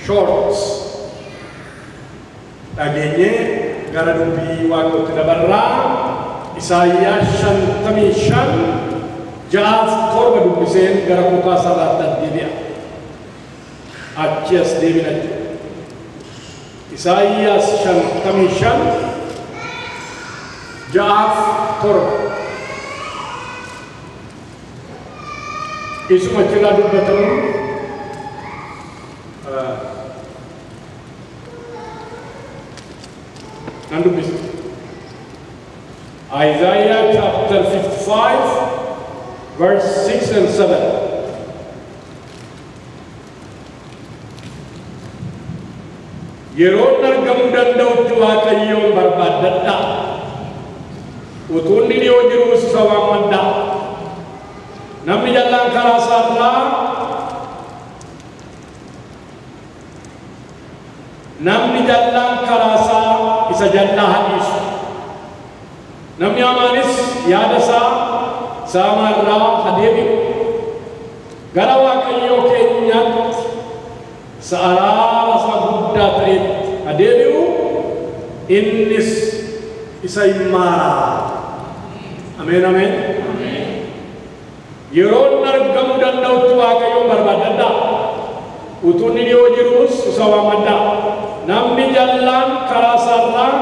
shorts. Dhageenye gara dubbii waaqotti dabarraa Isaayyaas 55 jaaf torba dubbiseen gara kutaa sararaatti deebi'a. Achi as deebinatti. Isaayyaas 55 jaaf torba. Isuma jira dubbatamu nan dubbisa. Isaiah chapter 55 verse 6 and 7. Yeroon argamuu danda'utti Waaqayyoon barbaaddadhaa. Utuu inni dhiyoo jiruus isa waammadhaa. Namni jallaan karaa isaarraa namni jallaan karaa isaa isa jallaa hadiisu. Namni hamaanis yaada isaa saamaarraa hadeebi'u. Gara Waaqayyoo keenyaatti isa araara isaa guddaa ta'etti hadeebi'u innis isa himmaaraa. Ameen ameen. Yeroon argamuu danda'utti Waaqayyoon barbaaddadhaa. Utuu inni dhiyoo jiruus isa waammadhaa. Namni jallaan karaa isaarraa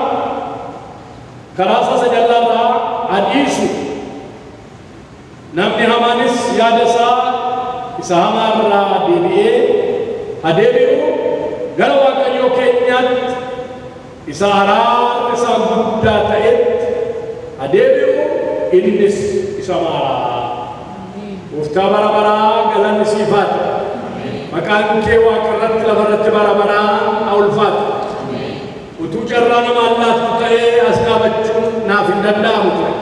karaa isa jallaarraa hadiisu. Namni hamaanis yaada isaa isa hamaarraa deebi'ee hadeebi'u gara Waaqayyoo keenyaatti isa araara isaa guddaa ta'etti hadeebi'u innis isa maaraa. Gooftaa bara baraa galanni siif haa ta'u. Maqaan kee Waaqa irratti lafa irratti bara baraa haa ulfaatu. Utuu carraa nama allaattu ta'ee as dhaabachuun naaf hin danda'amu ture.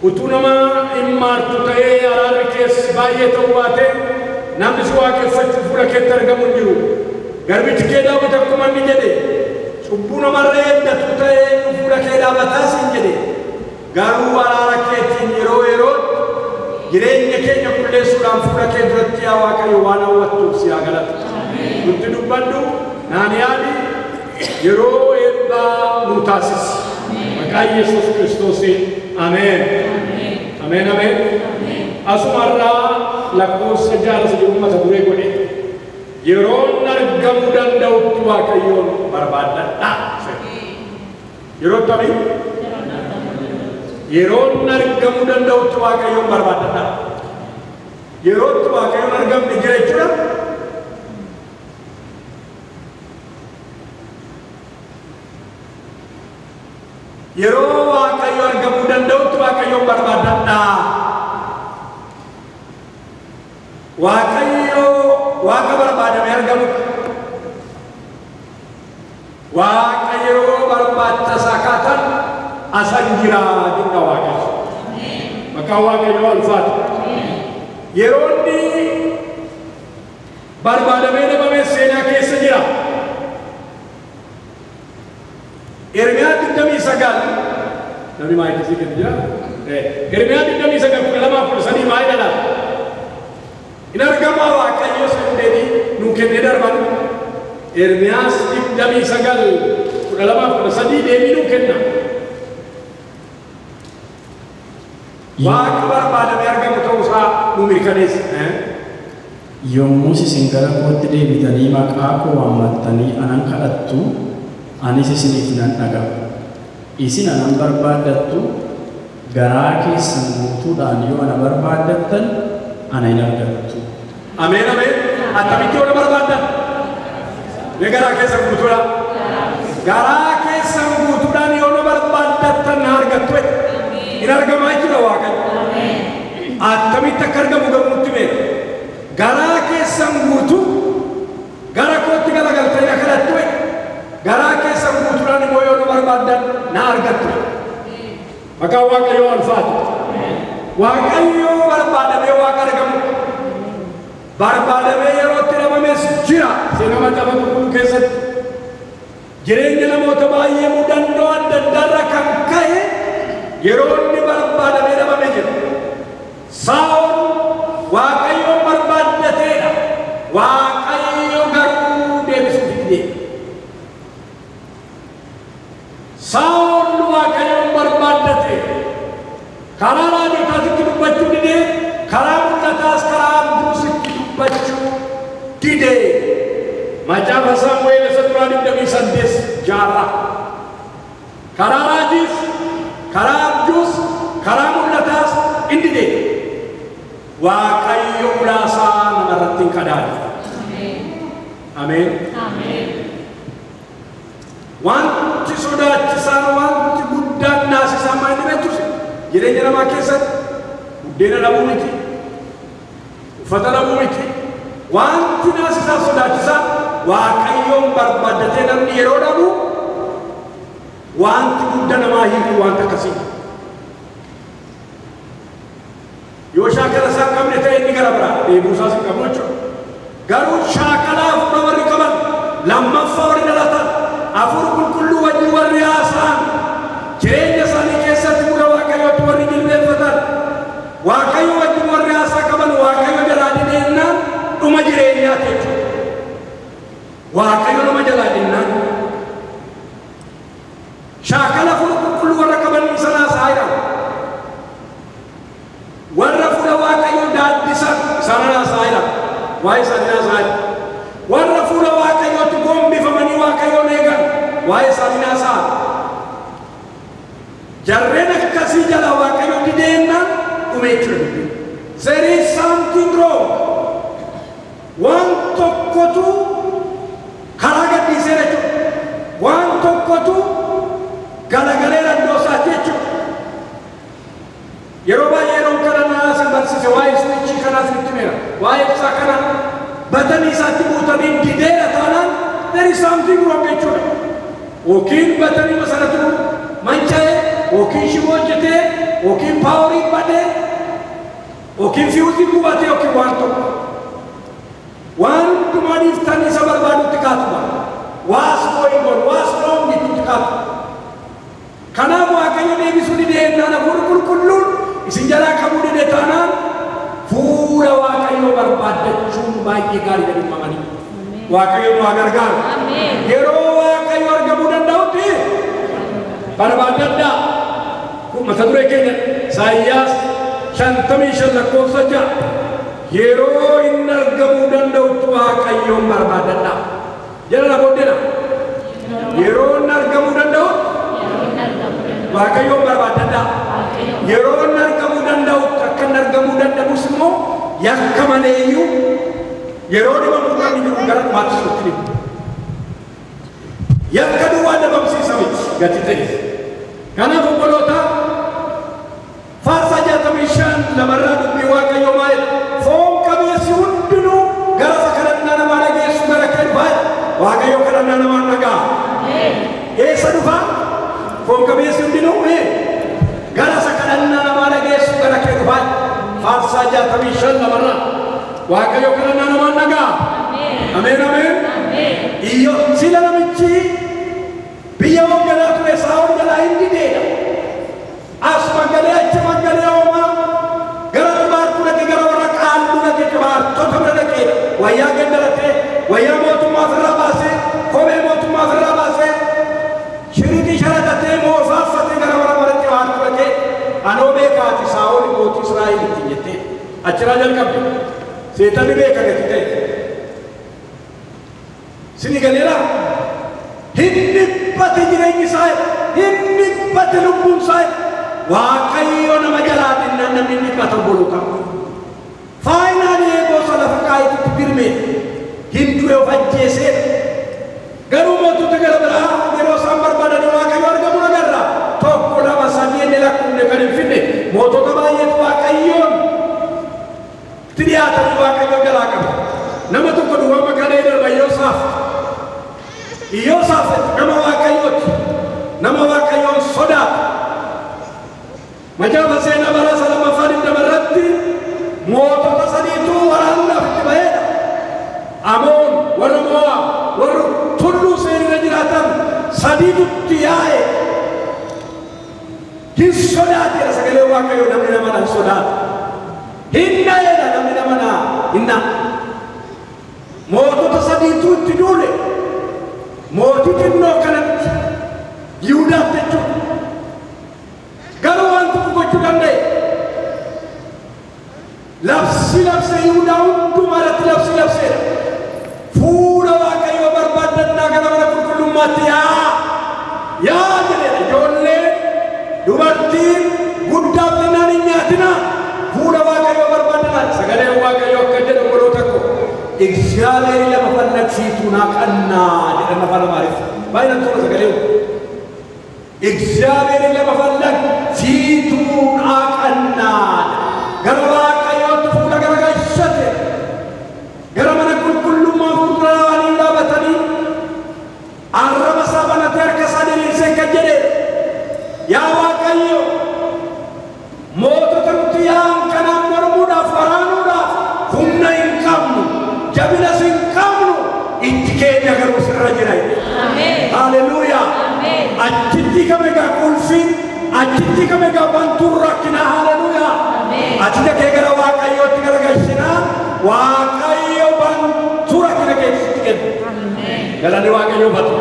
Utuu nama himmaartu ta'ee araarri kees baay'ee ta'uu baate namni si waaqeffachuuf fuula keetti argamu hin jiru. Garbichi kee Daawit akkuma inni jedhe cubbuu namarree eeggatu ta'ee fuula kee dhaabataas hin jedhe. Garuu araara keetiin yeroo yerootti jireenya keenya qulleessuudhaan fuula kee duratti yaa Waaqayyo waan hawwattuuf si haa galatu. Nutti dubbadhu naan yaadi yeroo eebbaa nu taasisi. Maqaa Yesuus Kiristoosiin ameen. Ameen ameen. Asumarraa lakkoofsa 6 jedhu mata duree godhe. Yeroon argamuu danda'utti Waaqayyoon barbaaddadhaa. Yeroo akkamii? Yeroon argamuu danda'utti Waaqayyoon barbaaddadhaa. Yerootti Waaqayyoon argamne jira jechuudha. Yeroo Waaqayyo argamuu danda'utti Waaqayyoon barbaaddadhaa. Waaqayyo Waaqa barbaadame argamu. Waaqa yeroo barbaacha sakaatan asan jira jedha Waaqayyo. Maqaa Waaqayyoo ulfaatu. Yeroo inni barbaadamee dhabame seenaa keessa jira. Ermiyaa 29 namni maayikii si kenna jira. Ermiyaa 29 maayii dhala. In argamaa Waaqayyo sandeedii nuu kennee darban. Ermiyaas 29 deebii nuu kenna. Waaqa barbaadamee argamu ta'uusaa nu mirkaneessa. Yommuu isin gara kootti deebitanii maqaa koo waammattanii anan kadhattu anis isiniif nan dhaga'u. Isin anan barbaaddattu garaa keessan guutuudhaan yoo ana barbaaddattan ana hin argattu. Ameen ameen. Attamitti yoo na barbaaddan? Garaa keessan guutuudhaan. Garaa keessan guutuudhaan yoo na barbaaddattan na argattu. In argamaa jechuudha Waaqayyo. Attamitti akka argamu gamuutti beeka. Garaa keessan guutuu gara kootti galagaltanii na kadhattu. Garaa keessan guutuudhaan immoo yoo na barbaaddan na argattu. Maqaan Waaqayyoo ulfaatu. Waaqayyoo barbaadamee Waaqa argamu. Barbaadamee yerootti dhabames jira. Seenaa macaafa qulqulluu keessatti jireenya namoota baay'ee mudannoo adda addaarraa kan ka'e yeroo inni barbaadamee dhabame jira. Saa'ol Waaqayyoon barbaaddateedha. Waaqayyo garuu deebisee dide macam Samuel setelah diberi sadis jarak kararajis kararjus karamulatas indide Waaqayyo ulasa namarating kadal. Amen. Amen. Wanti sodaachisan wanti guddaan naasisamaa inni beektus jireenya namaa keessatti buddeena dhabuu miti uffata dhabuu miti wanti naasisaaf sodaachisan Waaqayyoon barbaaddatee namni yeroo dhabu wanti guddaa namaa hiiku wanta akkasii yoo shaakala isaa qabne ta'e inni gara biraa deebuu isaas hin qabu jechuudha garuu shaakalaaf warri qaban lammaffaa warri dhalatan afur qulqulluu wajjin warri haasa'an jireenya isaanii keessatti fuula Waaqayyootti warri jilbeeffatan Waaqayyo wajjin warri haasaa qaban Waaqayyo jalaa dhideennaan dhuma jireenyaati jechuudha Waaqayyo nama jalaa dhinnaan shaakala afur qulqulluu warra qaban isaan haasaa jedhamu warra fuula Waaqayyo daaddisan isaan haasaa jedhamu waa'ee isaanii haasaa jedhamu warra fuula Waaqayyootti gombifamanii Waaqayyoon eegan waa'ee isaanii haasaa jarreen akkasii jala Waaqayyo dideennaan dhumee jiru there is something wrong waan tokkotu karaa gadhiisee jechuudha waan tokkotu galagalee dandoo isaati jechuudha yeroo baay'ee yeroon kana naasa barsiise waa'ee isnichii kanaas itti meera waa'ee ibsaa kana batanii isaatti buutanii dideera taanaan there is something wrong jechuudha yookiin batanii masaratu manca'ee yookiin shiboo hojjetee yookiin paaworii badee yookiin fiwuzii gubatee yookiin waan tokko waan hundumaaniif tan isa barbaadutti kaatuma waas going on waas wrong itti kaatu kanaaf Waaqayyo deebisuu dideennaan hafuurri qulqulluun isin jalaa qabuu dide taanaan fuula Waaqayyo barbaaddachuun baay'ee gaarii gadi mamanii Waaqayyo nu haa gargaaru yeroo Waaqayyo argamuu danda'utti barbaaddadhaa mata duree keenya Isaayyaas 55 lakkoofsa 6 yeroo inni argamuu danda'utti Waaqayyoon barbaadadhaa jala booddeedha yeroo inni argamuu danda'utti Waaqayyoon barbaadadhaa yeroo inni argamuu danda'utti akka inni argamuu danda'us immoo yakka maleeyyuu yeroo dhibamuu kan jiru gara dhumaatti suutti dhibu yakka duwwaa dhabamsiisa miti gati ta'e kanaaf obboloota faarsaa 65 lamarraa dubbii Waaqayyoo maa'edha foon qabeessi hundinuu gara isa kadhannaa namaa dhageessu gara kee dhufaa Waaqayyo kadhannaa namaan dhagaa eessa dhufaa foon qabeessi hundinuu gara isa kadhannaa namaa dhageessu gara kee dhufaa faarsaa 65 lamarraa Waaqayyo kadhannaa namaan dhagaa ameen ameen iyyo sila namichi biyya waggalaa ture Saa'ol jalaa hin dideedha as magalee achi magalee hoomaa gara dhibaartuu dhaqe gara warra qaalluu dhaqe dhibaartota bira dhaqe wayyaa gandalatee wayyaa mootummaa ofirraa baasee kophee mootummaa ofirraa baasee shiriqii sharatatee moofaaffatee gara warra warra dhibaartuu dhaqe anoo beekaati Saa'ol mootii Israa'el ittiin jettee achiraa jalqabde seetanni beeka gati ta'e sini galeera hin dhibbate jireenyi isaa hin dhibbate lubbuun isaa Waaqayyo nama jalaa dhinnaan namni dhibbata obbolu qabu faayinaalii eegoosa lafa kaayititti birmee hin du'e of ajjeesee garuu mootota gara biraa yeroo isaan barbaadanii Waaqayyo argamuu agarra tokko lama sadii inni lakkuunne kan hin finne mootota baay'eetu Waaqayyoon itti dhiyaatanii Waaqayyo jalaa qaba nama tokko duwwaa maqaa darba Iyoosaaf nama Waaqayyooti nama Waaqayyoon sodaatu Macaafa seenaa bara lammaffaa dabarratti mootota sadiitu waraanaaf itti ba'eedha. Amoon warra Mo'aab warra tulluu seenirra jiraatan sadiitutti yaa'e. Hin sodaateera sagalee Waaqayyoo namni nama hin sodaatu. Hin na'eedha namni nama hin na'u. Mootota sadiitu itti duule. Mootii xinnoo kanatti Yihudaatti jechuudha. Garuu waan tokko gochuu danda'e. Labsi labsee Yihudaa hundumaa irratti labsi labseedha. ummatiyaa yaa jedhe ijoollee dubartiin guddaaf xinnaan hin nyaatina fuula waaqayyoo barbaadana sagalee waaqayyoo akka jedhu godhoo takko እግዚአብሔር ለመፈለግ ፊቱን አቀና jedhan afaan amaariffaa baay'inaan tola sagalee እግዚአብሔር ለመፈለግ ፊቱን አቀና gara waaqayyootti fuula garagalchate gara mana qulqullummaa fuulduraanii dhaabatanii arraba isaa banatee harka isaa diriirsee kan jedhe yaa waaqayyo mootota nuti yaa'an kanaan mormuudhaaf waraanuudhaaf humna hin qabnu jabinas hin qabnu itti keenya garuu sirra jira haleluuyaa achitti kamegaa qulfiin achitti kamegaa bantuun rakkinaa haleluuyaa achitti kee gara waaqayyootti garagalchinaa waaqayyo bantuu rakkina keessatti kennu galanii waaqayyoo batu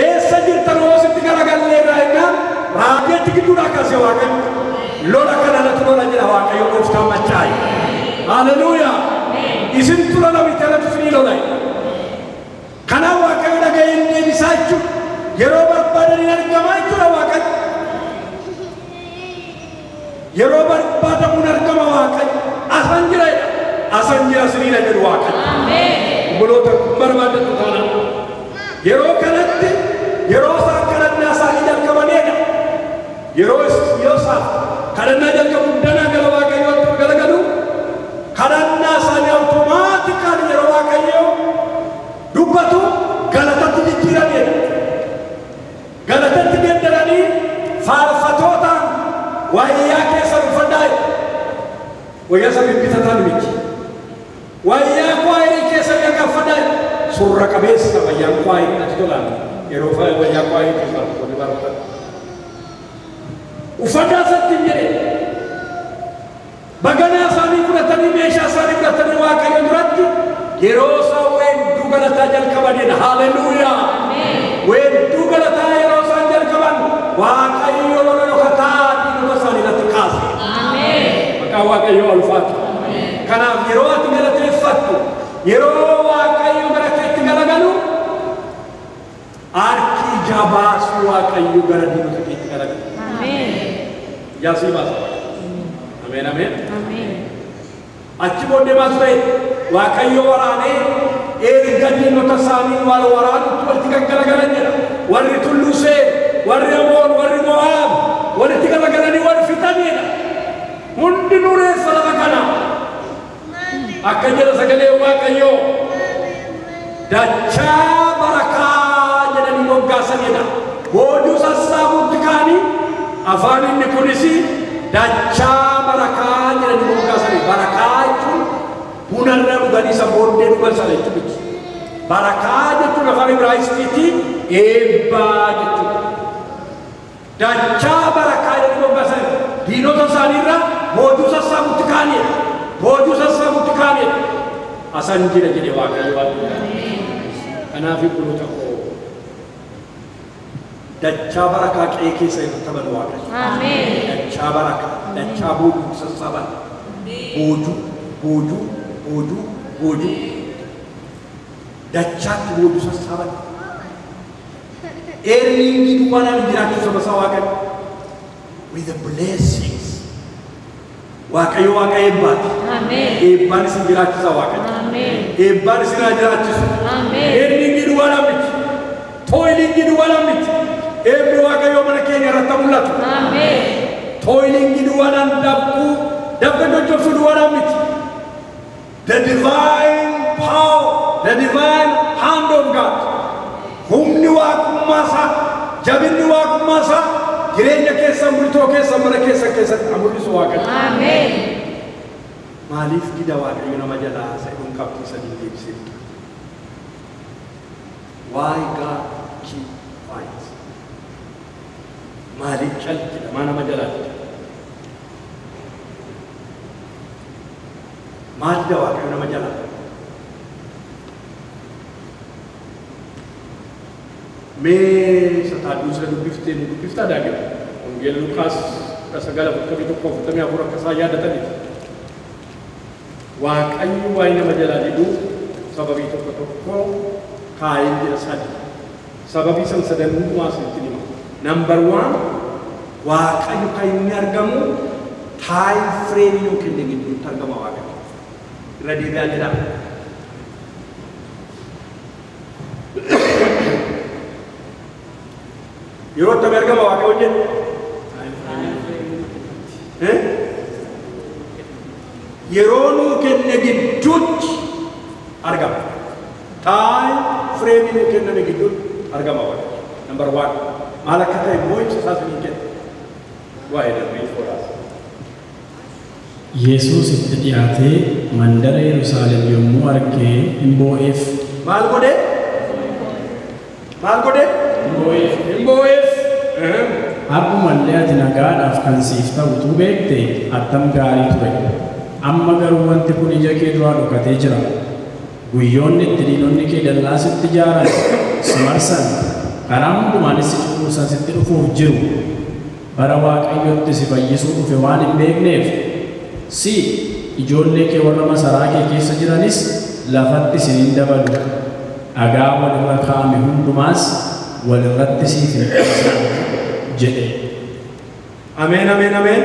eessa jirtan hoositti garagalleerraa jennaan raajjeetti gidduudhaa kaasee waaqayyo lola kanarratti lola jira waaqayyo gooftaan machaa'e haleluuyaa isin tura namitti isinii lola'e kanaaf waaqayyo dhaga'ee hin deebisaa jechuudha yeroo barbaadaniin argamaa jechuudha waaqayyo yeroo barbaadamuun argama waaqayyo asan jira siniidha jedhu waaqayyo obboloota barbaadatu taanaan yeroo kanatti yeroo isaan kadhannaa isaanii jalqabanidha yeroo isaaf kadhannaa jalqabu danaa gara waaqayyootti galagalu kadhannaa isaanii awutomaatikali yeroo waaqayyoo dubbatu galatatti jijjiiranidha galatatti geddaranii faarfatootaan wayyaa keessa uffadhaa wayyaa isa bibbitataan miti wayyaa kwaayirii keessa uffadhaa surra qabeessa wayyaan kwaayirii ati tolaan yeroo wayyaa kwaayirii keessa uffadhaa barbaada uffadhaa isatti jedhe baganaa isaanii fudhatanii meeshaa isaanii fudhatanii waaqayyo duratti yeroo isaan weedduu galataa jalqabanidha haleluuyaa weedduu galataa yeroo isaan jalqaban waaqayyo lola dhokataa diinota isaanii irratti kaase maqaan waaqayyoo ulfaatu kanaaf yeroo ati galateeffattu yeroo waaqayyo gara keetti galagalu harki jabaasu waaqayyo gara diinota keetti galagalu yaasii baasa ameen ameen achi booddee maal ta'e waaqayyo waraanee erga diinota isaanii wal waraanutti walitti gaggalagalan jedha warri tulluu Seer warri Amoon warri Mo'aab walitti galagalanii wal fixanidha hundinuu reeffa lafa kana akka jedha sagalee waaqayyoo dachaa barakaa jedhanii moggaasanidha boojuu sassaabuutti kaanii afaan inni kunis dachaa barakaa jedhanii moggaasanii barakaa jechuun bunarra dhuganii isa booddee dhugan sana jechuudha barakaa jechuun afaan Ibraayisxiitti eebbaa jechuudha dachaa barakaa jedhanii moggaasanii diinota isaaniirra boojuu sassaabuutti kaanidha boojuu sassaabuutti kaanidha asan jira jedhe waaqayyo waan kanaaf ibbulota koo dachaa barakaa qe'ee keessa irra taban waaqayyo dachaa barakaa dachaa boojuu sassaaban boojuu dachaatti boojuu sassaaban eerniingi duwwaanaan jiraachuu saba isaa waaqayyo with the blessings waaqayyo waaqa eebbaati eebbaan isin jiraachisa waaqayyo eebbaan isin haa jiraachisu eerniingi duwwaanaan miti tooyilingi duwwaanaan miti eebbi waaqayyo mana keenya irratti mul'atu tooyilingi duwwaanaan dabqa jojjobsu duwwaanaan miti the divine power the divine hand of God humni waaqummaa isaa jabinni waaqummaa isaa jireenya keessan bultoo keessan mana keessatti mul'isu waaqayyo maaliif dida waaqayyo nama jalaa se'uun qabxii sadii deebisee why God keep quiet maaliif calqi nama jalaati maal dida waaqayyo nama jalaa mee sataaduu sila dubbiftaa daagina wangeela Luqaas 19:44 akka isaa yaadataniif waaqayyo waa'ee nama jalaa diduu sababii tokko kaa'een jira sadii sababii san sadan hundumaa isinitti hima. Number 1 Waaqayyo kan inni argamu time frame yookiin gidduutti argama Waaqayyo. Irra deebi'aa jedhama. Yeroo itti argama Waaqayyo jedhu yeroo nuu kenne gidduutti argama. Time frame nuu kenname gidduutti argama Waaqayyo. Number 1 maal akka ta'e immoo ibsasaa isinii kenna. Waa'ee darbee fooraas. Yesuus itti dhiyaatee mandara Yerusaalem yommuu argee hin boo'eef. Maal godhe? Maal godhe? Hin boo'eef. Akkumallee ati nagaadhaaf kan siif ta'utu beekte attam gaarii ture. Amma garuu wanti kun ija kee duraa dhokatee jira. Guyyoonni itti diinonni kee dallaa sitti ijaaran si marsan karaa hundumaanis si cunqursan sitti dhufuuf jiru. Bara Waaqayyootti si fayyisuu dhufe waan hin beekneef si ijoollee kee warra masaraa kee keessa jiranis lafatti si hin dabalu. Dhagaa walirra kaa'ame hundumaas walirratti siif hin qabsiisu jedhe. Ameen ameen ameen.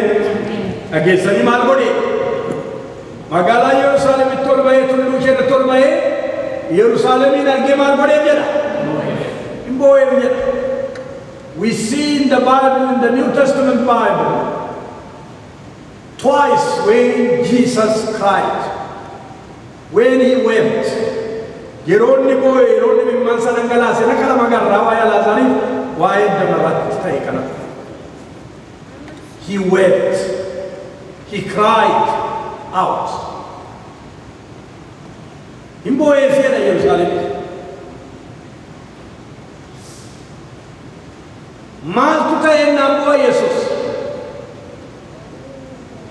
Dhageessanii maal godhe? Magaalaa Yerusaalemitti ol bahee tulluu isheetti ol bahee Yerusaalemiin argee maal godhee jedha? Hin boo'eef jedha. We see in the Bible, in the New Testament Bible, twice when Jesus cried, when he wept. Yeroonni boo'e, yeroonni mimmaansa dhangalaase na kana magarraa waa'ee Alaazariif waa'ee damarratti ta'e kana. He wept. He cried out. Hin boo'eef jedha Yerusaalemitti. Maaltu ta'e naan boo'a Yesuus?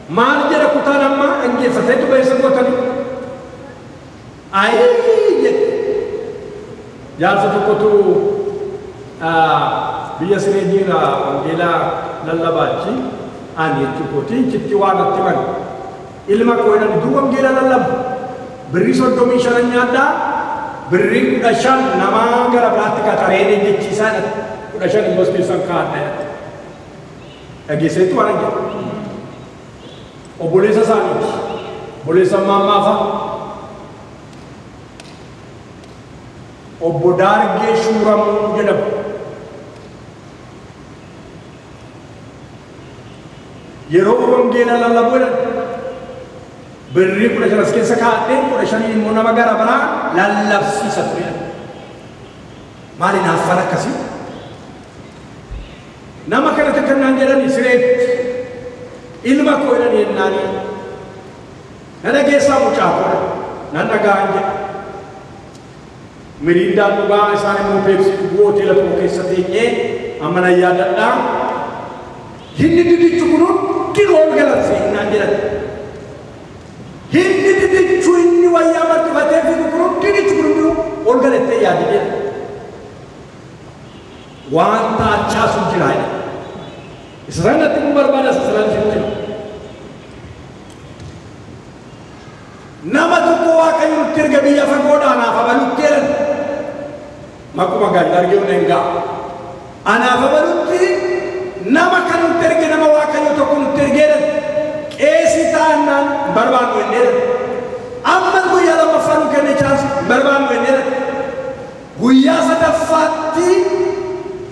Maal jedha kutaan ammaa dhaggeeffatee dubeessa gootanii? Ayii jedhe. Jaarsa tokkotu biyya Sireejiin wangeelaa lallabaachi ani jechuukooti chitti waan natti mani. Ilma koo jedhani duu wangeelaa lallabu. Birrii 35 nyaadhaa. Birrii 15 namaa gara biraatti qaxaree jechiisaa dhatti. 15 immoo keessan kaadha. Dhageesseetu waan jedhu. Obboleessa isaaniiti. Obboleessa mammaafa. Obbo Daargee Shuuramuu jedhamu. Yeroo wangeela lallabu jedhan birrii 15 as keessa kaa'attee 15 immoo nama gara biraa lallabsiisa ture. Maali naaf fara akkasii? Nama kanatti kannaan jedhani sireetti ilma koo jedhani yennaanii na dhageessaa mucaa koodha nan dhagaan jedha. Miriindaan dhugaa isaan immoo peepsii dhuguu hoteela tokko keessa teenyee amma nan yaadadhaa. Hinni didichu kun hundi ol galanse naan jedhan. Hinni didichu inni wayyaa martifatee fi kun hundi didichu kun hundi ol galattee yaade jedha. Wanta achaasu jira jedha. Isaan natti kun barbaada sasiraan jirti. Nama tokko Waaqayyo nutti erga biyya fagoodhaa anaaf abalutti jedhan. Makkuma gaarii argee huneen ga'a. Anaaf abalutti nama kan nutti erge nama Waaqayyo tokko nutti ergee jedhan. Qeesii ta'annaan barbaannu jennee jedhan. Amma guyyaa lammaffaa nu kenne chaansi barbaannu jennee jedhan. Guyyaa sadaffaatti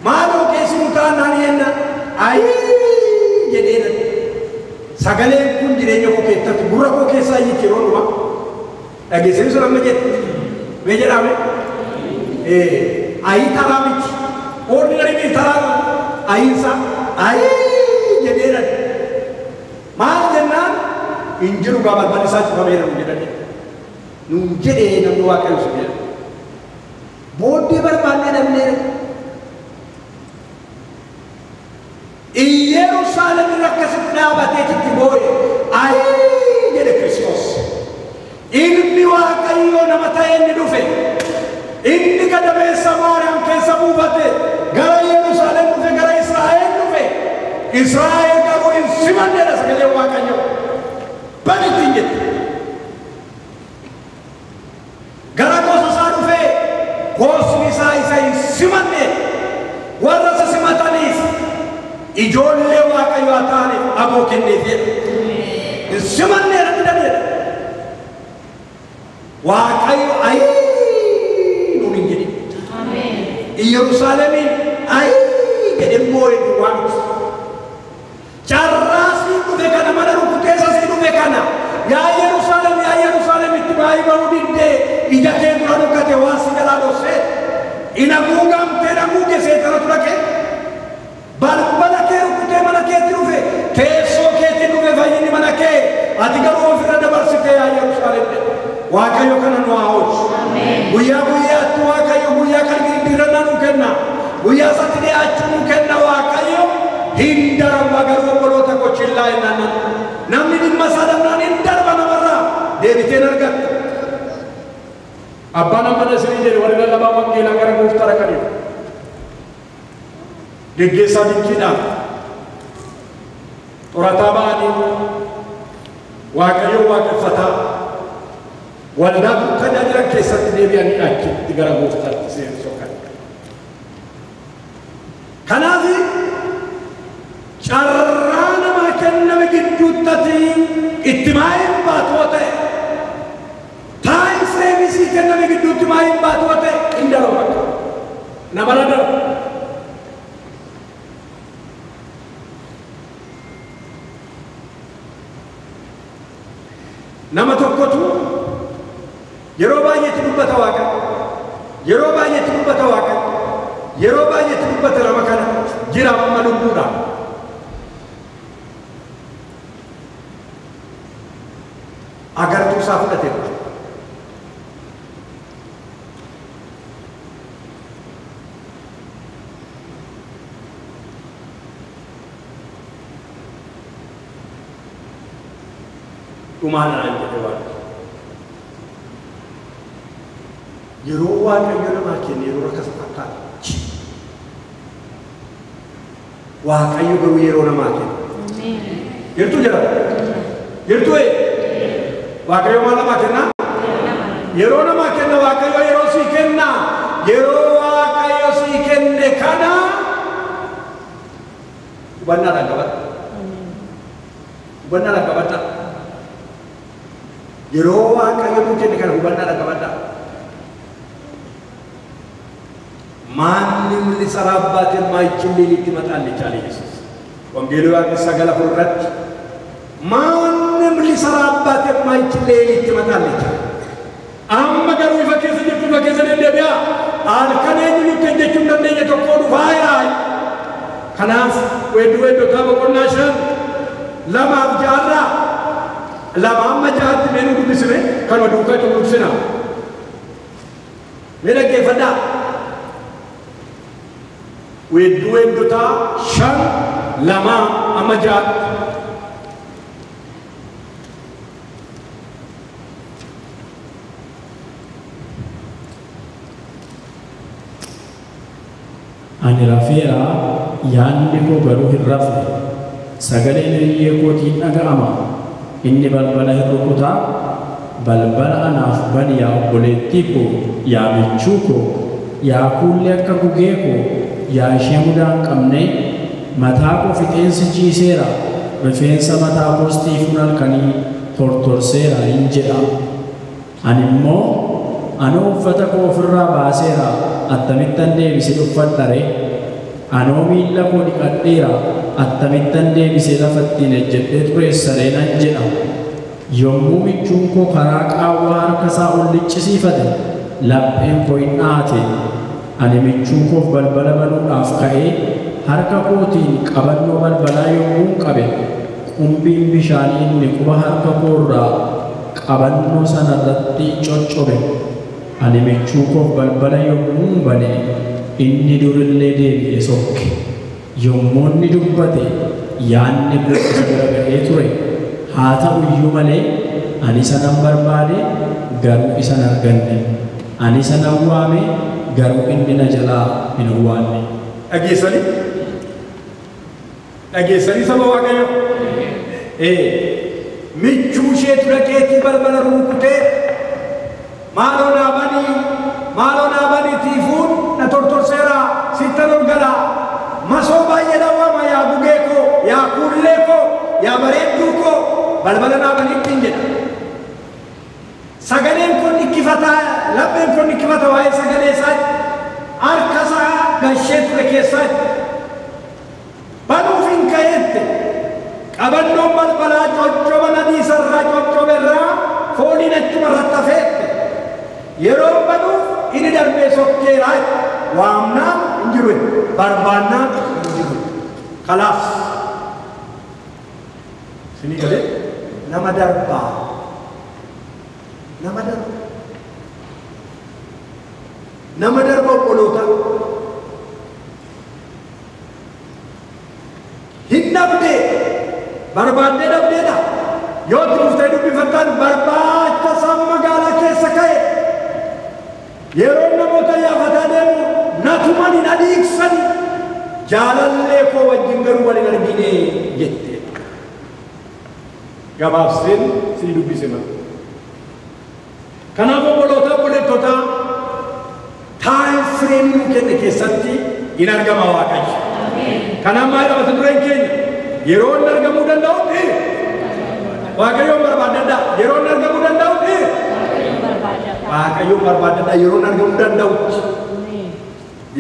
maaloo qeesii nu ta'annaan jennaan. Ayii jedhee jedhan. Sagaleen kun jireenya koo keessatti gurra koo keessaa iyyatti yeroo dhumaa. Dhageessanii sun amma jedhe. Mee jedhame? Ayii taraa miti. Ordinary miti taraa ayiinsa. Ayii jedhee jedhan. Maal jennaan? Injiru gaa balbal isaa cufamee jedhamu jedhanii. Nuun jedhee namni Waaqayyo sun jedhan. Booddee barbaannee dhabnee Yerusaalem irra akkasitti dhaabateetitti boo'e. Ayii jedhe Kiristoos. Ilmi Waaqayyoo nama ta'e inni dhufe. Inni gadameessa Maariyaam keessa buufate. Gara Yerusaalem dhufe, gara Israa'el dhufe. Israa'el garuu hin simanneedha sagalee Waaqayyoo. Banitti hin jette. Gara gosa isaa dhufe. Gosni isaa isa hin simanne. ijoollee waaqayyoo taane aboo kenneefee simanne rakkadanii waaqayyo ayii nuun hin jedhin Yerusaalemiin ayii jedhemmoo waan carraasii dhufe kana mana rukuteessasii dhufe kana yaa Yerusaalem itti baay'ee bahuu diddee ija kee dura dhukkate waan si jalaa dhoksee ina guugamtee dhaguuge seetana tura kee balbala kee rukutee mana keetti dhufe teessoo keetti dhufe fayyini mana kee ati garuu ofirra dabarsitee yaa Yerusaalem waaqayyo kana nu haa oolchu guyyaa guyyaatti waaqayyo guyyaa kan dirdirannaa nu kenna guyyaa satti dhiyaachuu nu kenna waaqayyo hin darba garuu obboloota koo chillaa jennaan namni dhimma isaa dhabnaan hin darba namarraa deebiteen argatta abbaan ammana isinii jedhe warri lallabaa wangeelaa gara gooftaa dhaqaniif geggeessaa dinqiidhaan xorataa ba'anii waaqayyo waaqeffataa waldaa tajaajilan keessatti deebi'anii achitti gara gooftaatti seenu sokan kanaaf carraa namaa kenname gidduutti itti maayin baatoo ta'e taa'in seemisii kenname gidduutti maayin baatoo ta'e hin darba nama radar nama tokkotu yeroo baay'eetti dubbata waaqa yeroo baay'eetti dubbata waaqa yeroo baay'eetti dubbata nama kana jira amma lubbuudhaan agartuu isaa fudhate dhumaadhaan jedhe waaqa yeroo waaqayyo namaa kenne yeroo rakasa fakkaata waaqayyo garuu yeroo namaa kenne yertuu jira yertuu waaqayyo maal namaa kenna yeroo namaa kenna waaqayyo yeroo sii kenna yeroo waaqayyo sii kenne kana hubannaadhaan qabadha yeroo waaqayyo nuu kenne kana hubannaadhaan qabadha ማንም ሊሰራባት የማይችል ሌሊት ይመጣለች አለ ኢየሱስ ወንጌሉ ዮሐንስ 9:4 ማንም ሊሰራባት የማይችል ሌሊት ይመጣለች አመገሩ ይፈከሰ ጀቱ ፈከሰ እንደቢያ አልከነኝ ልከጀቹ እንደየ ተቆዱ ፋይራይ ከናስ ወዶ ታበቆናሽን ለማብጃራ ለማመጃት ምን ጉድስነ ከወዱከ ቱሉስና ለነገ ፈዳ weddota shan lama amajat ani rafeera yaanni koo garuu hin rafne sagaleen hiyyee kootiin dhaga'ama inni balbala hin rukutaa balbala anaaf bani yaa obboleettii koo yaa michuu koo yaa kuullee akka gugee koo yaa ishee mudaan qabne mataa koo fixeensi ciiseera rifeensa mataa koos tiifuun halkanii tortorseera hin jedha ani immoo anoo uffata koo ofirraa baaseera attamittan deebise uffadhare anoo miilla koo dhiqadheera attamittan deebise lafattiin ejjedhee xureessaree nan jedha yommuu michuun koo karaa qaawwaa harka isaa ol liccisiifate lapheen koo hin dhaate ani michuu koof balbala banuudhaaf ka'ee harka kootiin qabannoo balbalaa yommuu qabe qumbiin bishaanii inni quba harka koorraa qabannoo sanarratti coccobe ani michuu koof balbala yommuu bane inni durillee deebi'e sokke yommuu inni dubbate yaanni isa bira ga'ee ture haa ta'u iyyuu malee ani sanan barbaade garuu isan arganne ani sanan waame garuu inni na jalaa hin waanne dhageessanii saba waaqayyo michuu isheetu dhaqeetii balbala rukutee maaloo naabanii tiifuun na tortorseera sittan ol galaa masoo baay'ee dhawwama yaa gugee koo yaa bareedduu koo balbala dhaabanitti hin jedha. Sagaleen kun nikkifataa, lapheen kun nikkifata waa'ee sagalee isaa harka isaa gashee ture keessaa banuuf hin ka'eette qabannoon balbalaa coccoba nadiisarraa coccoberraa fooliin achuma irratti hafeette yeroo banuuf inni darbee sokkeeraa waamnaan hin jiru barbaannaan hin jiru kalaas sinii galee nama darbaa nama darba obboloota hin dhabdee barbaaddee dhabdeedha yoo itti dhuftee dubbifattaan barbaacha isaan magaalaa keessa ka'e yeroo namoota yaafataa deemu natuman hin adiiksan jaalallee koo wajjin garuu wal hin argine jette gabaabseen sii dubbise mala. Kanaaf obboloota obboleettotaa taa'ee fireemii kenne keessatti hin argama Waaqayyo. Kanaaf maal qabata dureen keenya yeroo inni argamuu danda'utti Waaqayyoon barbaadadha. Yeroo inni argamuu danda'utti Waaqayyoon barbaadadha. Yeroo inni argamuu danda'utti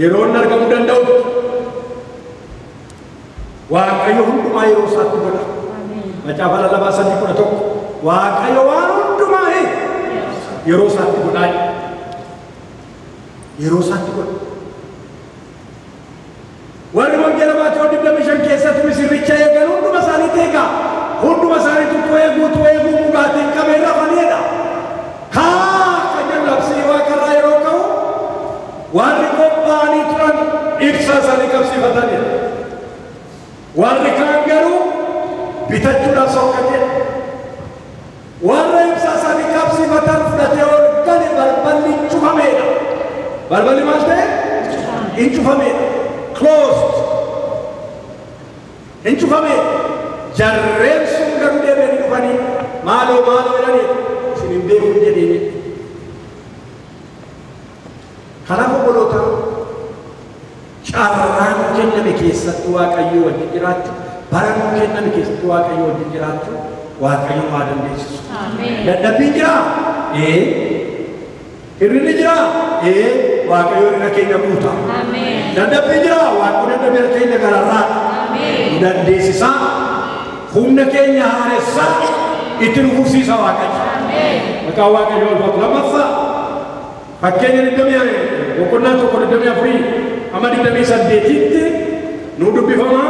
yeroo inni argamuu danda'utti Waaqayyo hundumaa yeroo isaatti godha. Macaafa Lallabaa 3:11 Waaqayyo waan hundumaa yeroo isaatti godhaa yeroo isaatti godha. Warri wangeela Maatewos 25 keessatti misirricha eegan hunduma isaaniitti eegaa hunduma isaaniitu eeguu mugaatiin qabee rafaniidha. Kan jedhu labsii waaqarraa yeroo ka'u warri qophaa'anii turan ibsa isaanii qabsiifataniidha. Warri kaan garuu bitachuudhaaf sokkateedha. Warra ibsa isaanii qabsiifatan fudhatee ol gale balballi cufameedha. Balballi maal ta'e? Hin cufameedha. Closed. Hin cufameedha. Jarreen sun garuu deebi'anii dhufanii maaloo jedhanii isin hin beeku jedhanii. Kanaaf obboloota carraan kenname keessatti Waaqayyo wajjin jiraachuu baran kenname keessatti Waaqayyo wajjin jiraachuu Waaqayyo waa dandeessisu. Dadhabbiin jira? Hirrinni jira? Waaqayyo hirrina keenya guuta. Dadhabbiin jira? Waaqayyo dadhabbii keenya gararraa nu dandeessisa. Humna keenya haaressa itti nu fufsiisa Waaqayyo. Maqaan Waaqayyo ulfaatu. Lammaffaa fakkeenya 24 nu dubbifama.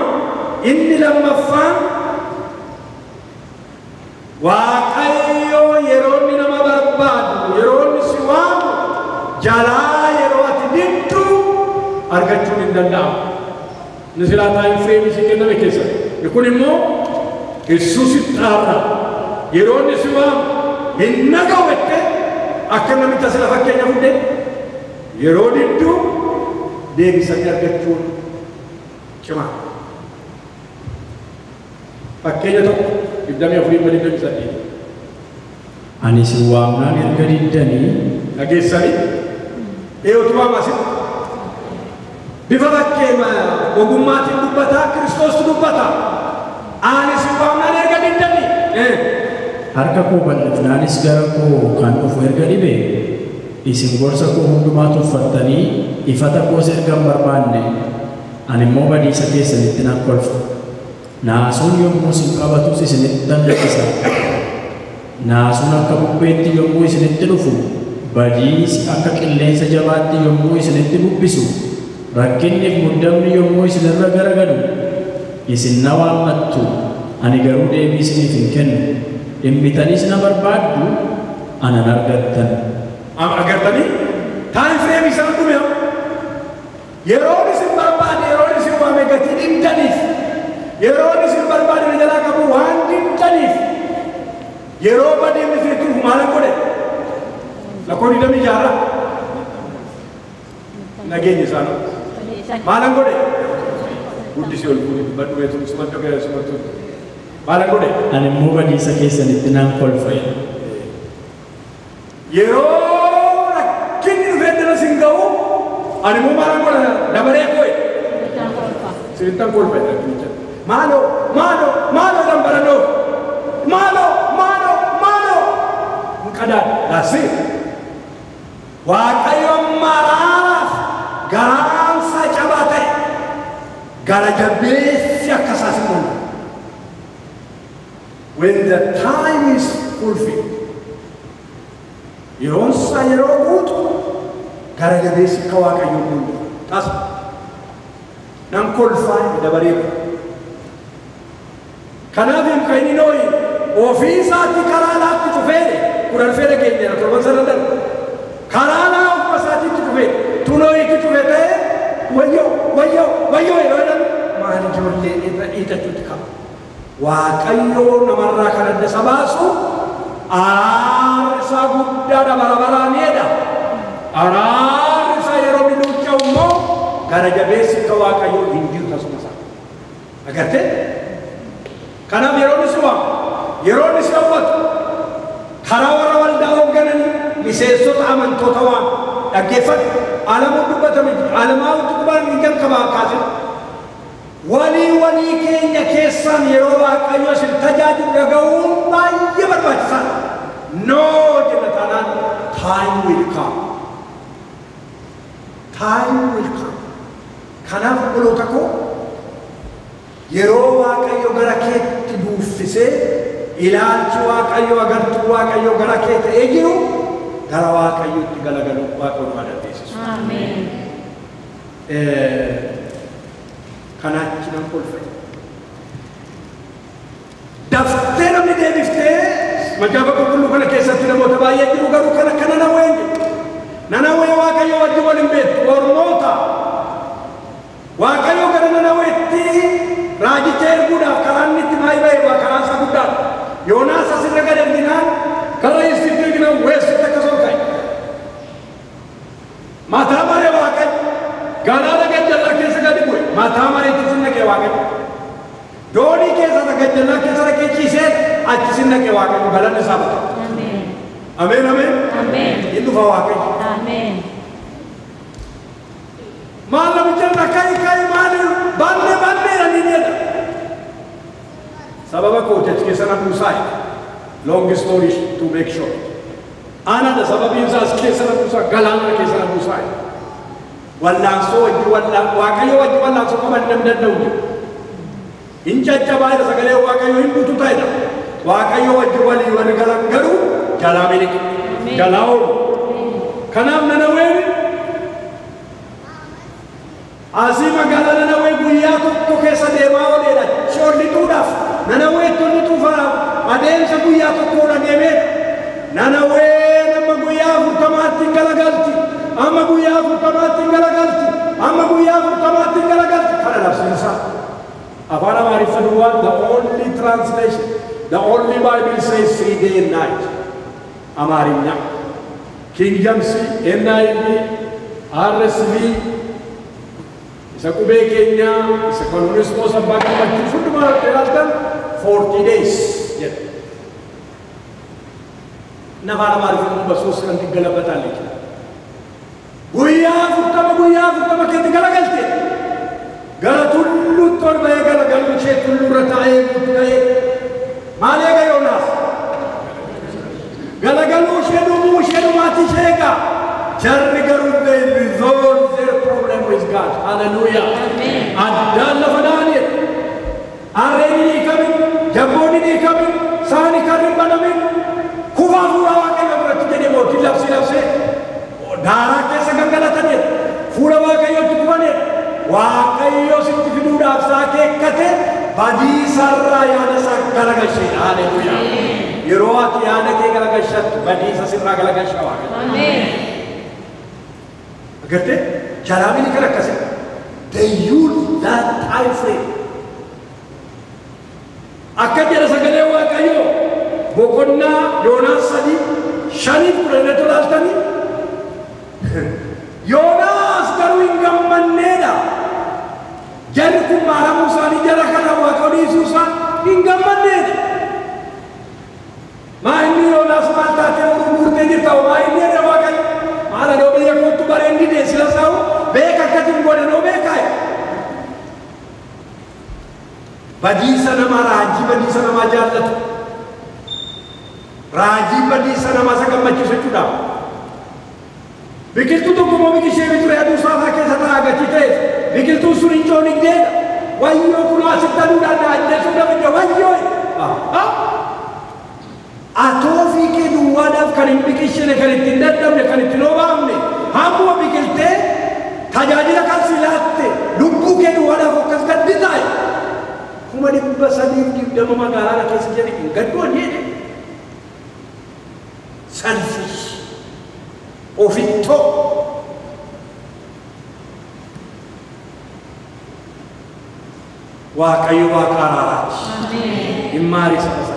Inni lammaffaan Waaqayyo yeroo inni nama barbaadu yeroo inni si waamu jalaa yeroo ati diddu argachuun hin danda'amu. Inni silaa taa'in fireemii si kenname keessa. Kun immoo Yesuusitti dhaabna. Yeroo inni si waamu hin nagawwette akka namicha sila fakkeenya fudhe yeroo diddu deebisanii argachuun cimaa. Fakkeenya tokko 24 Ani si waamnaan erga diddanii dhageessanii eeyotu waamasi bifa fakkeenya ogummaatiin dubbata Kiristoos dubbata. Ani si waamnaan erga diddanii harka koo bal'ifnaanis gara koo kan dhufu erga dhibe isin gorsa koo hundumaa tuffattanii ifata koos erga hin barbaanne ani immoo badiisa keessanitti nan kolfa. Naasuun yommuu isin qabatus isinitti dandeessisa. Naasuun akka bubbeetti yommuu isinitti dhufu, badiisi akka qilleensa jabaatti yommuu isinitti bubbisu, rakkinniif muddamni yommuu isinirra garagalu, isin na waammattu, ani garuu deebii isiniif hin kennu. Dhimbitaniis na barbaaddu, anan argattan. Agartanii? Taa'in fireemii sana dhume yeroon isin barbaade yeroon isin waame gatii dindaniif. Yeroo isin barbaadne jalaa qabu waan diddaniif yeroo badeemni isinitti dhufu maal godhe lakkoon 26 nageenya isaanii maal godhe guddisii ol fuudhee badhumeetu sumatti ga'ee sumatti maal godhe ani immoo badiisa keessanitti nan kolfa. yeroo rakkinni dhufee dana sin ga'u ani immoo maal godhe dabaree ko'e sinittan kolfa. Malo dan barano. Malo. Kada nasi. Waaqayyo maraf garaan sa cabate. Gara jabeessi akkasasimun. When the time is fulfilled, yeroon sa yeroo guutu gara jabeessi ka Waaqayyo mul'atu. Tas nan kolfaa dabareeku. Kanaaf hin kaininoyi ofii isaatti karaa laatti cufeedhe kudhan fedha keenya torban sana darbu. Karaa laa ofuma isaatiitti cufeedhe tunoo itti cufe ta'e wayyoo yeroo jedhamu maal ijoollee irra dhiitachuutti qaba. Waaqayyoo namarraa kan adda isa baasu araarri isaa guddaadha barabaraaniidha. Araarri isaa yeroo miidhuucha immoo gara jabeessi ka Waaqayyoo hin jiru tasuma isaa. Agartee? Kanaaf yeroon isi waamu, yeroon isi hawwatu, karaa warra waldaa hooggananii miseensota amantoota waamu dhaggeeffatu. Alamu dubbatame, alamaa utubaan hin jalqabaa kaasin. Walii keenya keessaan yeroo Waaqayyo isin tajaajilu dhaga'uun baay'ee barbaachisaadha. Noo jenna taanaan time will come. Kanaaf obboloota koo yeroo Waaqayyo gara keetti duuffisee ilaalchi Waaqayyo agartuu Waaqayyo gara kee ta'ee jiru gara Waaqayyotti galagalu Waaqayyo waan dandeessisu. Ameen. Kanaachi nan kolfe. Daftee namni deebiftee macaafa qulqulluu kana keessatti namoota baay'ee jiru garuu kana Nanawween Nanawwee Waaqayyo wajjin waliin beektu ormoota. Waaqayyo gara Nanawweetti raajicha erguudhaaf karaan itti maayii ba'e karaan isaa guddaadha. Yoonaas asirra gad erginaan karaa istitti erginaan weessitti akkasuma ka'e. Mataa maree Waaqayyo galaana gajjallaa keessa gadi bu'e. Mataa mareetti sin naqee Waaqayyo. Doonii keessa gajjallaa keessa naqee ciisee achi sin naqee Waaqayyo galanni isaa bata. Ameen. Inni dhufa Waaqayyo. Maal namicha nakkai maali banne ani jedha. Sababa kootichi keessa na buusaa. Long story to make short. Ana da sababiin isaas keessa na buusaa galaana keessa na buusaa. Wallaansoo Waaqayyo wajji wallaansoo qaban namni danda'u. Hin caccabaa sagalee Waaqayyo hin buutu ta'edha. Waaqayyo wajji walii galan garuu jalaa miliqe. Jalaa oolu. Kanaaf Nanawween asii magaalaa Nanawwee guyyaa tokko keessa deemaa ooleedha. Shollituudhaaf Nanawwee tollituufaaf adeemsa guyyaa tokkoodha deemeedha. Nanawwee amma guyyaa 40 galagalti. Amma guyyaa 40 galagalti. Kana labsiinsa. Afaan Amaariffaa duwwaa the only translation, the only Bible says 3 day and night. Amaarinya. King James, NIV, RSV, isa qubee keenya isa kanonismoo sabbaa qabachuuf hundumaa ilaaltan 40 days jedha. Afaan Amaariffaa basuus kan galabataan jechuudha. Guyyaa 40 keetti galagalte. Gara tulluutti ol ba'ee galagalu ishee tullurra taa'ee guutta'ee maal eega Yoonaas? Galagaluu ishee dhumuu ishee dhumaatii ishee eegaa. Jarri garuu they resolve their problem with God. Hallelujah. Addaan lafa dhaaniidha. Harreen hin hiikamin, jabboon hin hiikamin, saani kan hin banamin. Kufaa fuula Waaqayyo biratti jedhee mootii labsee daaraa keessa gangalataniidha. Fuula Waaqayyootti kufaniidha. Waaqayyo sitti fiduudhaaf isaa keekkate badiisarraa yaada isaa galagalcheedha. Hallelujah. Yeroo ati yaada kee galagalchattu badiisa sirraa galagalcha Waaqayyo. Agartee jalaamini kan akkasii. They use that time frame. Akka jedha sagalee Waaqayyo boqonnaa Yoonaas 3:5 laaltanii. Yoonaas garuu hin gammanneedha. Jarri kun maaramuu isaanii jara kana Waaqayyo dhiisuu isaa hin gammanneedha. Maa inni Yoonaas maal taatee murtee jirta maa inni jedha Waaqayyo. Maala doo biyya kootu bareendi deessila saa'u beeka akkatiin godhanoo beekaa. badiisa namaa raajii badiisa namaa jaallatu raajii badiisa namaa isa gammachiisu jechuudha. Biqiltuu tokko moo biqilshee biture aduu saasaa keessa taa'aa gatii ta'e biqiltuun sun hin coonigdeedha. Wayyoo kunoo asitti aduudhaan na ajjeesuu dabidda wayyoo. Atoofii kee duwwaadhaaf kan hin biqilchine kan ittiin dadhabne kan ittiin obaafne hammuma biqiltee tajaajila kan si laatte lubbuu kee duwwaadhaaf akkas gaddi taa'e 320 magaalaa keessa jedhe hin gaddoon jedhe selfish ofittoo waaqayyo waaqa araaraati hin maarii sabasa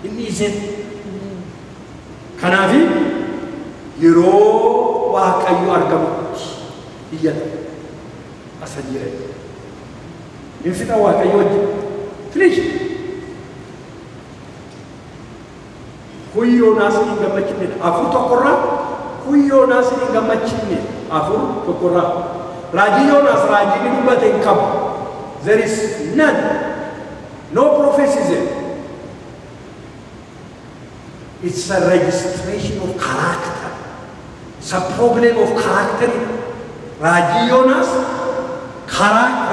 inni isin kanaafi yeroo waaqayyo argamutti iyyata asa jire hin fixa waaqayyo wajjin finish Huyyoonaas hin gammachifne afur tokkorraa Huyyoonaas hin gammachifne afur tokkorraa raajii Yoonaas raajii ni dubbate hin qabu. There is none, no prophecies there. It's a registration of character. It's a problem of character. Raji Yoonaas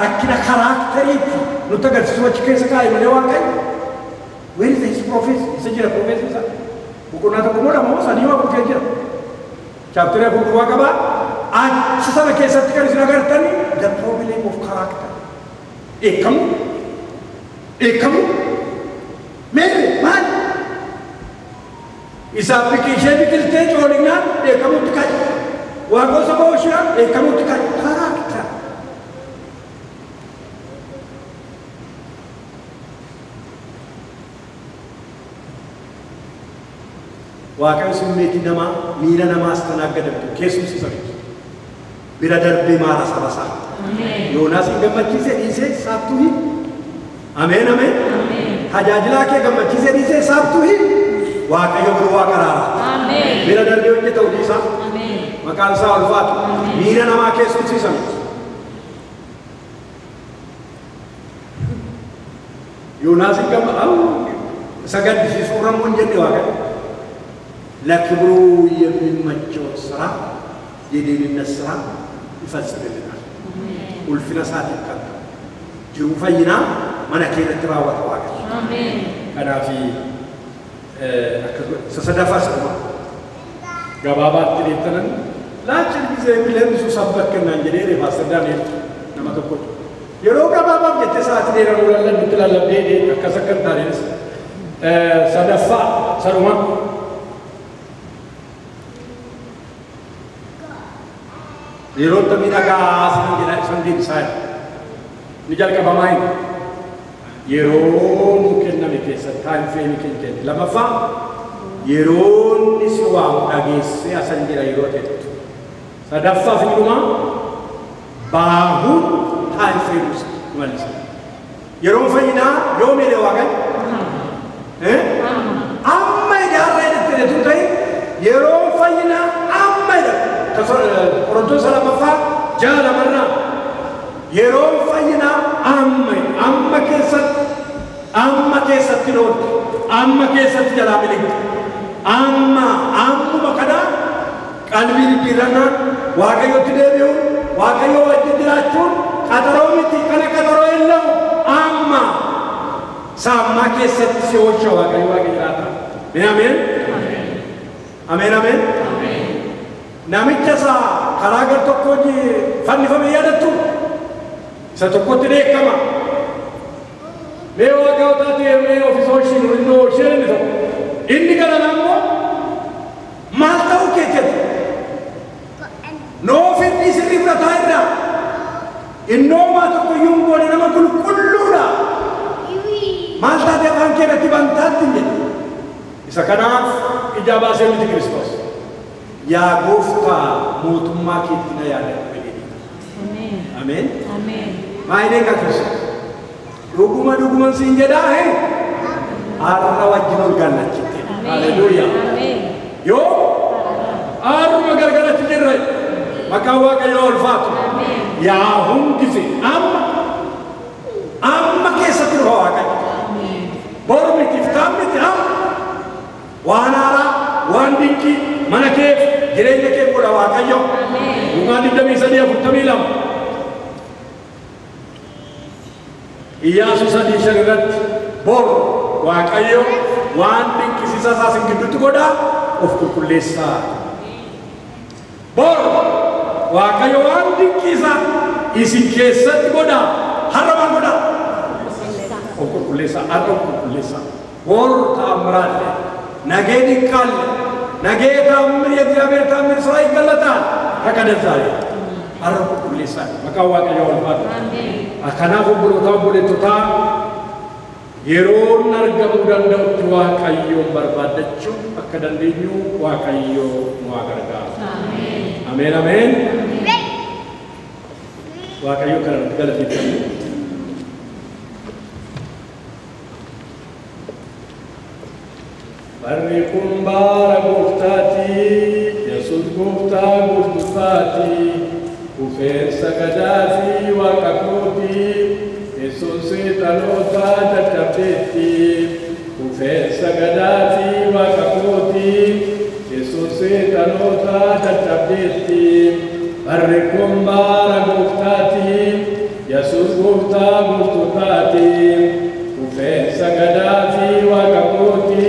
rakkina characteriiti nutti agarsiisu achi keessa kaa'e malee waan ka'e. Where is his prophecy? Isa jira prophecy isa. Boqonnaa tokko moo lama moo sadii waa bukkee jira. Chapter afur qaba. Achi sana keessatti kan isin agartani the problem of character. Ekamu mere maal isa biqilshee biqiltee coolinaan ekamutti ka'i waaqota booshaa ekamutti ka'i character. Waaqayyo simmeetii namaa miira namaas tanaagadamtu keessumsiisa bira darbee maara saba isaa. Yoonaas hin gammachiise dhiisee saaftuu hin. Ameen ameen. Tajaajilaa kee gammachiise dhiisee saaftuu hin. Waaqayyo biroo waaqa araara. Bira darbee hojjeta hojii isaa. Maqaan isaa ulfaatu. Miira namaa keessumsiisa miti. Yoonaas hin isa gaddisiisuu rammoo hin jenne waaqayyo. ለክብሩ የሚመቸው ስራ የደህንነት ስራ ይፈጽምልናል። ኡልፍና ሰዓት ይቀጣ ጅሩ ፈይና መነከለ ተራወጣ ዋቀ አሜን ከዳፊ ሰሰዳፋ ሰማ ገባባት ትሪተነን ላችን ጊዜ ብለንሱ ሰበከና እንጀሌ ፋሰዳን ነመተኮ የሮ ገባባብ የተሳት ሌላ ወላለን እንትላለ ቤዴ ከሰከንታሪስ ሰደፋ ሰሩማ Yeroo miidhagaa sandiin isaa ni jalqabamaay yeroo nu kenname keessatti taa'in feeni kennite lamaffaa yeroo inni si waamu dhageessee asan jira yeroo ta'e sadaffaa fi dhumaa baahuun taa'in feenus malisa yeroo fayyinaa yoo miidhe waaqan amma ijaarree itti ta'e yeroo fayyinaa amma idha Korontoon salamaffaa jaala marraa yeroo fayyinaa amma keessatti loolti amma keessatti jalaa biligti ammuma kana qalbii jijjiirannaan waaqayyotti deebi'uun waaqayyoo wajjin jiraachuun qaxaroo miti kana qaxaroo hin la'u amma saammaa keessatti si oolcha waaqayyo waaqa jiraata. Ameen ameen ameen. Namicha isaa karaa gar tokkoon fannifame yaadattu isa tokkotti beekama. Mee waaqa taatee mee ofisoo isheen inni tokko inni kana naammoo maal ta'uu keekkatu noo fedhii sirrii fudhataa irraa innoomaa tokko iyyuu hin goone nama qulqulluudha. Maal taatee afaan keetti bantaatti hin jedhu isa kanaaf ija baasee miti Kiristoos. Yaa gooftaa mootummaa keetti na yaadadhu jedhanii. Ameen. Ameen. Maayineen kan Kiristoos. Dhuguma siin jedhaa har'a wajjin ol gallachitte. Haleluuyaa. Yoo har'uma gargarachi jirre maqaan Waaqayyoo ulfaatu. Yaa hundisi amma keessatti dhufa waan haaraa waan dinqii mana kee jireenya kee godha Waaqayyo. Luqaa 23:42 Iyyaasuu 3:5 irratti bor Waaqayyo waan dinqisiisaa isaa isin gidduutti godha of qulqulleessaa. Bor Waaqayyo waan dinqisaa isin keessatti godha har'a maal godha? Of qulqulleessaa, har'a of qulqulleessaa. Bor ta'ammuraalle nagee dinqaalle nagee ta'ammur የእግዚአብሔር ta'ammur ስራ ይገለጣል ከቀደዛሬ har'a of qulqulleessaa maqaa Waaqayyo wal faatu. Kanaaf obboloota obboleettotaa yeroon argamuu danda'utti Waaqayyoon barbaadachuu akka dandeenyu Waaqayyo nu haa gargaaru. Ameen ameen. Waaqayyo kanatti galateeffamu. Barri kun bara gooftaati, Yesuus gooftaa gurgurtaati. Ufeensa gadaafi Waaqa kooti, Yesuun seexanoota caccabdeetti. Ufeensa gadaafi Waaqa kooti, Yesuun seexanoota caccabdeetti. Barri kun bara gooftaati, Yesuus gooftaa gurgurtaati. Ufeensa gadaafi Waaqa kooti,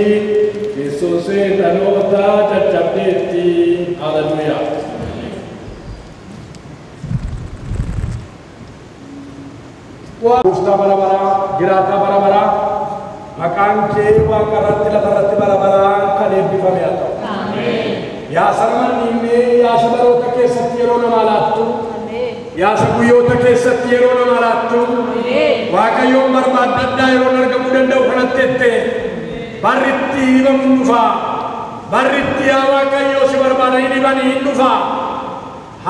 Yesuun seexanoota caccabdeetti. Hallelujah. Gooftaa bara baraa, jiraataa bara baraa, maqaan kee Waaqa irratti lafa irratti bara baraan kan eebbifame haa ta'u. Yaa sarmanni yaa baroota keessatti yeroo nama laattu, yaa guyyoota keessatti yeroo nama laattu, Waaqayyoon barbaadadhaa yeroo argamuu danda'u kanatti jettee barritti hibamuun dhufaa, barritti yaa Waaqayyoo si barbaadanii dhibanii hin dhufaa.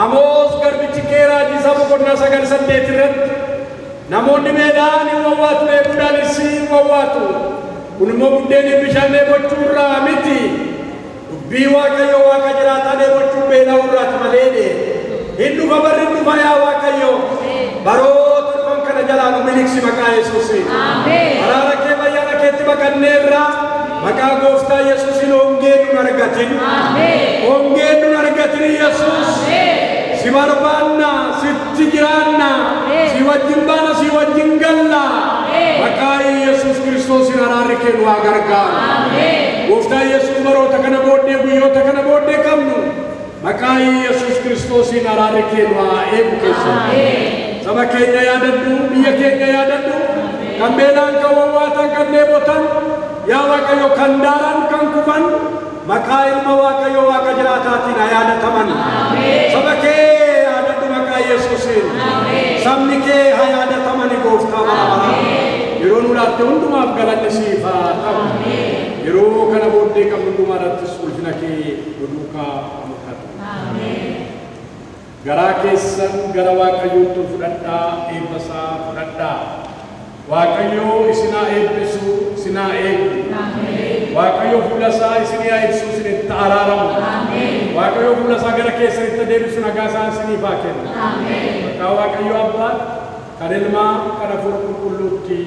Amoos garbichi kee raajii isaa boqonnaa 9:8 irratti namoonni meedhaan hin wawwaatu eeguudhaan isii hin wawwaatu. Kun immoo buddeen bishaan dheebochuu irraa miti. Dubbii Waaqayyo Waaqa jiraataa dheebochuu beelaa irraati malee. Hin dhufa barri hin dhufa yaa Waaqayyo. Baroota dhufan kana jalaa nu miliqsi maqaa Yesuusiin. Araara kee bayyaana keetti baqanneerra maqaa gooftaa Yesuusiin hongeen nun argatin. Hongeen nun argatin Yesuus. Si barbaanna, sitti jiraanna, si wajjin baana, si wajjin galla. Maqaa Yesuus Kiristoosin araarri kee nu haa gargaaru. Gooftaa Yesuus baroota kana booddee guyyoota kana booddee qabnu maqaa Yesuus Kiristoosin araarri kee nu haa eegu keessatti. Saba keenya yaadadhu, biyya keenya yaadadhu, kan beelaan kan wawwaatan kan dheebotan yaa Waaqayyo kan daaran kan kufan maqaa ilma Waaqayyo Waaqa jiraataatiin haa yaadataman. Saba kee yaadadhu maqaa Yesuusiin. Sabni kee haa yaadataman gooftaa bara baraa. Yeroo nu laatte hundumaaf galanni siif haa ta'u. Yeroo kana booddee qabnu hundumaa irrattis ulfina kee duukaa mul'atu. Garaa keessan gara Waaqayyootti fudhadhaa, eebba isaa fudhadhaa. Waaqayyo isinaa eebbisu, isinaa eegu. Waaqayyo fuula isaa isinii haa ibsu, isinitti araaramu. Waaqayyo fuula isaa gara keessanitti deebisu, nagaa isaa isiniif haa kennu. Maqaa Waaqayyo Abbaa, kan Ilmaa, kan Hafuura Qulqulluutti